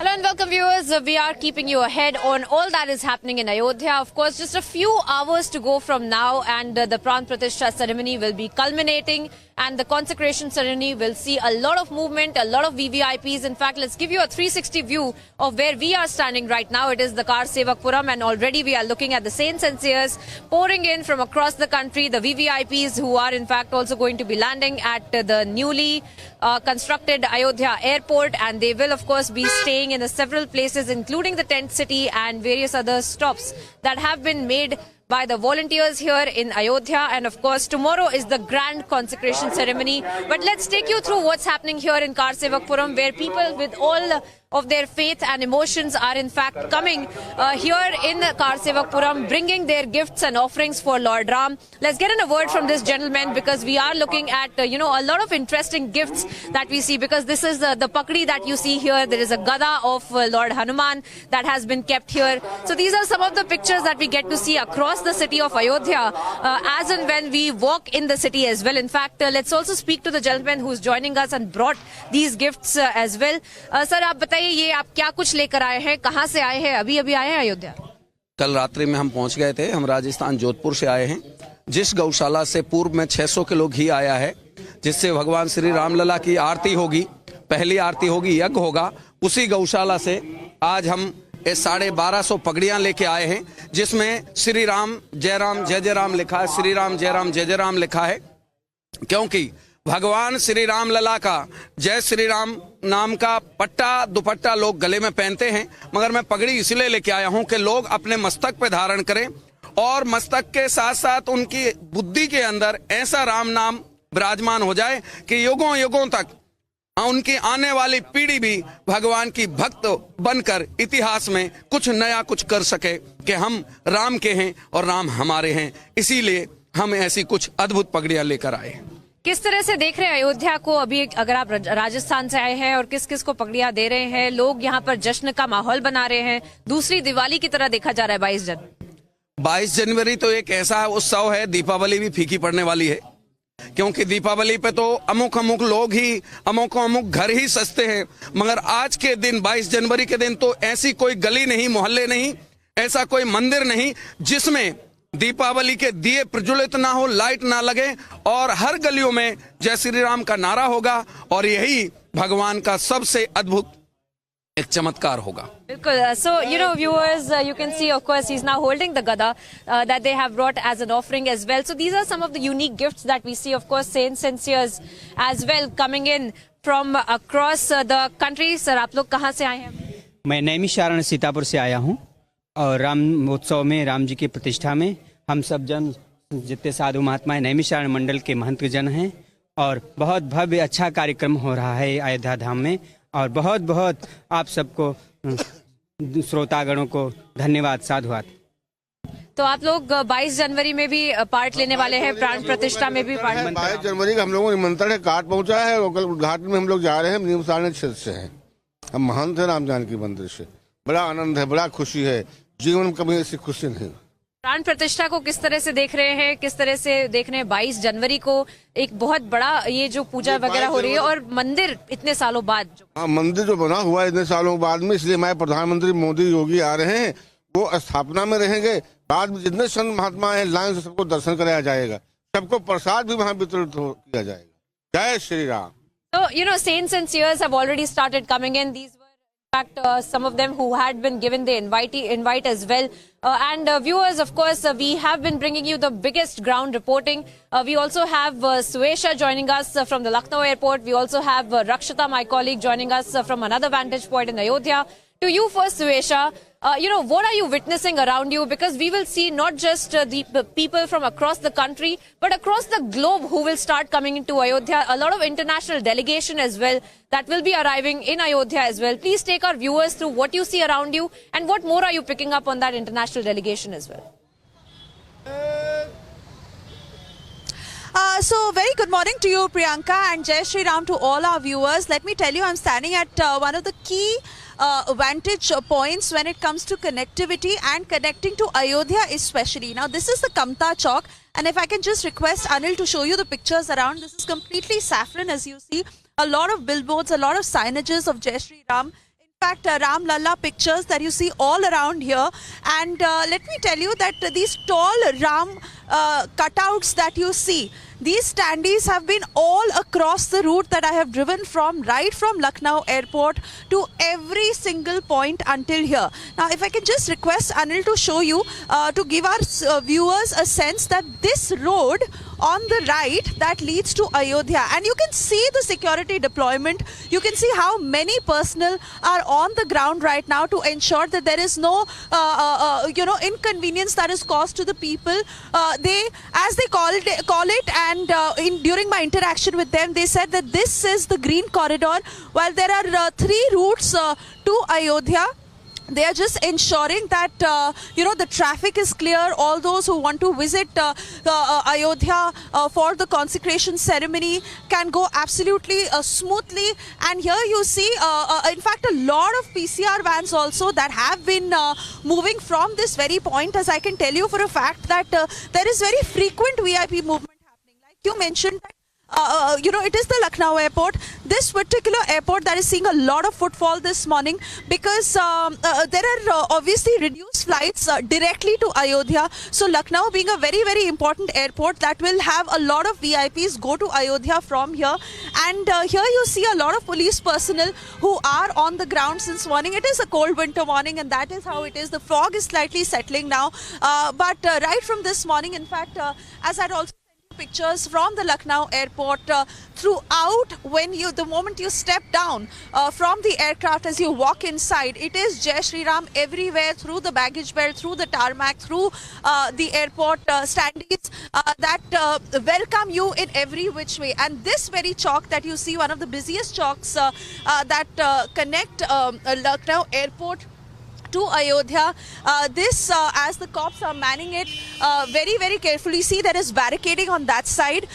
Hello and welcome viewers. We are keeping you ahead on all that is happening in Ayodhya. Of course, just a few hours to go from now and the Pran Pratishtha ceremony will be culminating and the consecration ceremony will see a lot of movement, a lot of VVIPs. In fact, let's give you a 360 view of where we are standing right now. It is the Consecration and already we are looking at the saints and seers pouring in from across the country. The VVIPs who are in fact also going to be landing at the newly constructed Ayodhya airport, and they will of course be staying in the several places including the tent city and various other stops that have been made by the volunteers here in Ayodhya. And of course tomorrow is the grand consecration ceremony, but let's take you through what's happening here in Karsevakpuram, where people with all of their faith and emotions are in fact coming here in Karsevakpuram, bringing their gifts and offerings for Lord Ram. Let's get in a word from this gentleman, because we are looking at a lot of interesting gifts that we see, because this is the pakdi that you see here. There is a gada of Lord Hanuman that has been kept here. So these are some of the pictures that we get to see across the city of Ayodhya as and when we walk in the city as well. In fact, let's also speak to the gentleman who's joining us and brought these gifts as well. Sir, आप बताइए ये आप क्या कुछ लेकर आए हैं, कहां से आए हैं? अभी अभी आए हैं अयोध्या? कल रात्रि में हम पहुंच गए थे। हम राजस्थान जोधपुर से आए हैं। जिस गौशाला से पूर्व में 600 किलो घी आया है, जिससे भगवान श्री रामलला की आरती होगी, पहली आरती होगी, यज्ञ होगा, उसी गौशाला से आज हम 1250 पगड़ियां लेके आए हैं, जिसमें श्री राम जय राम लिखा है, श्री राम जय राम लिखा है, क्योंकि भगवान श्री राम लला का जय श्री राम नाम का पट्टा दुपट्टा लोग गले में पहनते हैं, मगर मैं पगड़ी इसलिए लेके आया हूं कि लोग अपने मस्तक पे धारण करें और मस्तक के साथ साथ उनकी बुद्धि के अंदर ऐसा राम नाम विराजमान हो जाए कि युगों युगों तक उनकी आने वाली पीढ़ी भी भगवान की भक्त बनकर इतिहास में कुछ नया कुछ कर सके कि हम राम के हैं और राम हमारे हैं। इसीलिए हम ऐसी कुछ अद्भुत पगड़ियां लेकर आए हैं। किस तरह से देख रहे हैं अयोध्या को अभी, अगर आप राजस्थान से आए हैं, और किस किस को पगड़ियां दे रहे हैं? लोग यहाँ पर जश्न का माहौल बना रहे हैं, दूसरी दिवाली की तरह देखा जा रहा है 22 जनवरी तो एक ऐसा उत्सव है, दीपावली भी फीकी पड़ने वाली है, क्योंकि दीपावली पे तो अमुक लोग ही अमुक घर ही सजते हैं, मगर आज के दिन 22 जनवरी के दिन तो ऐसी कोई गली नहीं, मोहल्ले नहीं, ऐसा कोई मंदिर नहीं जिसमें दीपावली के दिए प्रज्वलित ना हो, लाइट ना लगे, और हर गलियों में जय श्री राम का नारा होगा, और यही भगवान का सबसे अद्भुत एक चमत्कार होगा। बिल्कुल। So viewers, you can see of course he's now holding the gada that they have brought as an offering as well. So these are some of the unique gifts that we see, of course saints and seers as well coming in from across the country. Sir, आप लोग कहाँ से आए हैं? मैं नैमिषारण सीतापुर से आया हूँ, और राम उत्सव में, राम जी की प्रतिष्ठा में हम सब जन जितने साधु महात्मा है नैमिषारण मंडल के महंत जन हैं, और बहुत भव्य अच्छा कार्यक्रम हो रहा है अयोध्या धाम में, और बहुत बहुत आप सबको श्रोतागणों को धन्यवाद, साधुवाद। तो आप लोग 22 जनवरी में भी पार्ट लेने वाले हैं, प्राण प्रतिष्ठा में भी पार्ट? 22 जनवरी का हम लोगों को निमंत्रण है, कार्ड पहुंचा है, और कल उद्घाटन में हम लोग जा रहे हैं। निमसारण क्षेत्र से हैं हम, महंत है राम जानकी मंदिर से। बड़ा आनंद है, बड़ा खुशी है, जीवन में कभी ऐसी खुशी नहीं। प्राण प्रतिष्ठा को किस तरह से देख रहे हैं, किस तरह से देख रहे हैं 22 जनवरी को एक बहुत बड़ा ये जो पूजा वगैरह हो रही है, और मंदिर इतने सालों बाद मंदिर जो बना हुआ है इतने सालों बाद में, इसलिए हमारे प्रधानमंत्री मोदी योगी आ रहे हैं, वो स्थापना में रहेंगे। बाद में जितने संत महात्मा है लाइन से सबको दर्शन कराया जाएगा, सबको प्रसाद भी वहाँ वितरित किया जाएगा। जय Shri Ram. So saints and seers have already started coming in. These were in fact some of them who had been given the invite as well. And viewers, of course, we have been bringing you the biggest ground reporting. We also have Suesha joining us from the Lucknow airport. We also have Rakshita, my colleague, joining us from another vantage point in Ayodhya. To you first, Suesha, what are you witnessing around you? Because we will see not just the people from across the country, but across the globe who will start coming into Ayodhya. A lot of international delegation as well that will be arriving in Ayodhya as well. Please take our viewers through what you see around you, and what more are you picking up on that international delegation as well? So very good morning to you, Priyanka, and Jai Shri Ram to all our viewers. Let me tell you, I'm standing at one of the key vantage points when it comes to connectivity and connecting to Ayodhya especially. Now this is the Kamta Chowk, and if I can just request Anil to show you the pictures around, this is completely saffron as you see. A lot of billboards, a lot of signages of Jai Shri Ram. In fact, Ram Lalla pictures that you see all around here. And let me tell you that these tall Ram cutouts that you see, these standees have been all across the route that I have driven from, right from Lucknow airport to every single point until here. Now, if I can just request Anil to show you, to give our viewers a sense that this road on the right that leads to Ayodhya, and you can see the security deployment. You can see how many personnel are on the ground right now to ensure that there is no inconvenience that is caused to the people. They, as they call it, and during my interaction with them, they said that this is the green corridor. While there are 3 routes to Ayodhya, they are just ensuring that the traffic is clear. All those who want to visit Ayodhya for the consecration ceremony can go absolutely smoothly. And here you see, in fact, a lot of PCR vans also that have been moving from this very point, as I can tell you for a fact that there is very frequent VIP movement happening. Like you mentioned, it is the Lucknow airport, this particular airport that is seeing a lot of footfall this morning, because there are obviously reduced flights directly to Ayodhya. So Lucknow being a very, very important airport that will have a lot of VIPs go to Ayodhya from here. And here you see a lot of police personnel who are on the ground since morning. It is a cold winter morning, and that is how it is. The fog is slightly settling now. But right from this morning, in fact, as I'd also pictures from the Lucknow airport throughout, the moment you step down from the aircraft, as you walk inside, it is Jai Shri Ram everywhere, through the baggage belt, through the tarmac, through the airport standees that welcome you in every which way. And this very chalk that you see, one of the busiest chalks that connect Lucknow airport to Ayodhya, as the cops are manning it very, very carefully. See, there is barricading on that side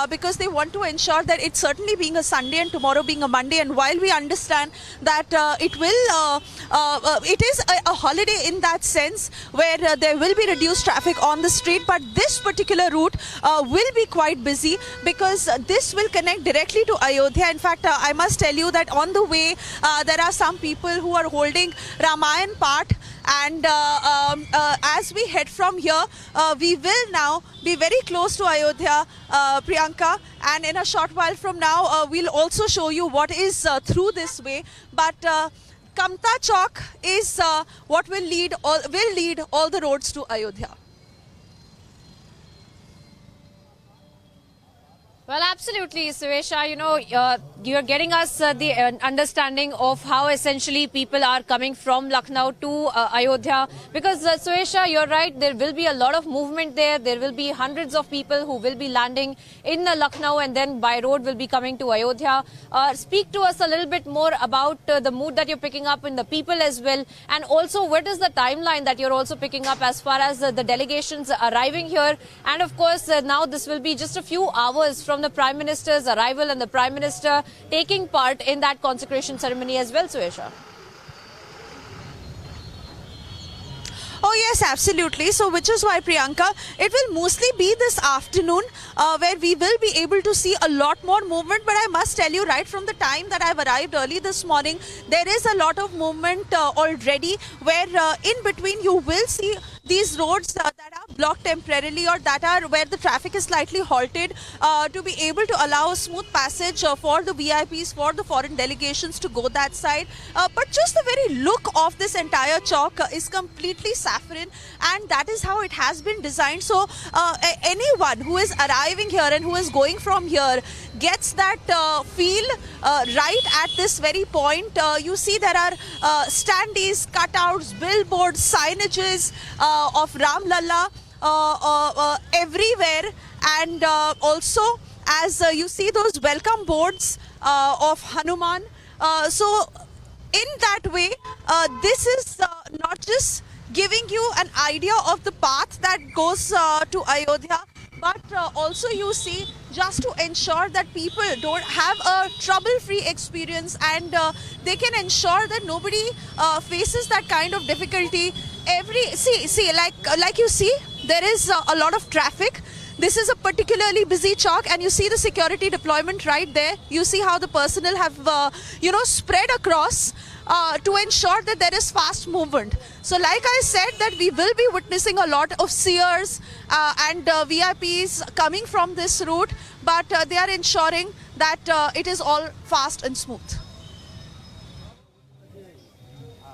because they want to ensure that it's certainly being a Sunday and tomorrow being a Monday. And while we understand that it is a holiday in that sense, where there will be reduced traffic on the street, but this particular route will be quite busy because this will connect directly to Ayodhya. In fact, I must tell you that on the way, there are some people who are holding Ramayan part, and as we head from here, we will now be very close to Ayodhya, Priyanka, and in a short while from now we'll also show you what is through this way. But Kamta Chowk is what will lead all the roads to Ayodhya. Well, absolutely, Suesha. You're getting us the understanding of how essentially people are coming from Lucknow to Ayodhya. Because, Suesha, you're right, there will be a lot of movement there. There will be hundreds of people who will be landing in Lucknow and then by road will be coming to Ayodhya. Speak to us a little bit more about the mood that you're picking up in the people as well. And also, what is the timeline that you're also picking up as far as the delegations arriving here? And of course, now this will be just a few hours from the Prime Minister's arrival and the Prime Minister taking part in that consecration ceremony as well, Suesha. Oh yes, absolutely. So which is why, Priyanka, it will mostly be this afternoon where we will be able to see a lot more movement. But I must tell you, right from the time that I've arrived early this morning, there is a lot of movement already, where in between you will see these roads that are blocked temporarily, or that are where the traffic is slightly halted, to be able to allow a smooth passage for the VIPs, for the foreign delegations to go that side. But just the very look of this entire chalk is completely saffron, and that is how it has been designed. So anyone who is arriving here and who is going from here gets that feel right at this very point. You see there are standees, cutouts, billboards, signages of Ram Lalla everywhere, and also as you see those welcome boards of Hanuman. So in that way, this is not just giving you an idea of the path that goes to Ayodhya, but also you see, just to ensure that people don't have a trouble-free experience, and they can ensure that nobody faces that kind of difficulty. Like you see, there is a lot of traffic. This is a particularly busy chalk, and you see the security deployment right there. You see how the personnel have, spread across. to ensure that there is fast movement. So like I said, that we will be witnessing a lot of seers and VIPs coming from this route, but they are ensuring that it is all fast and smooth.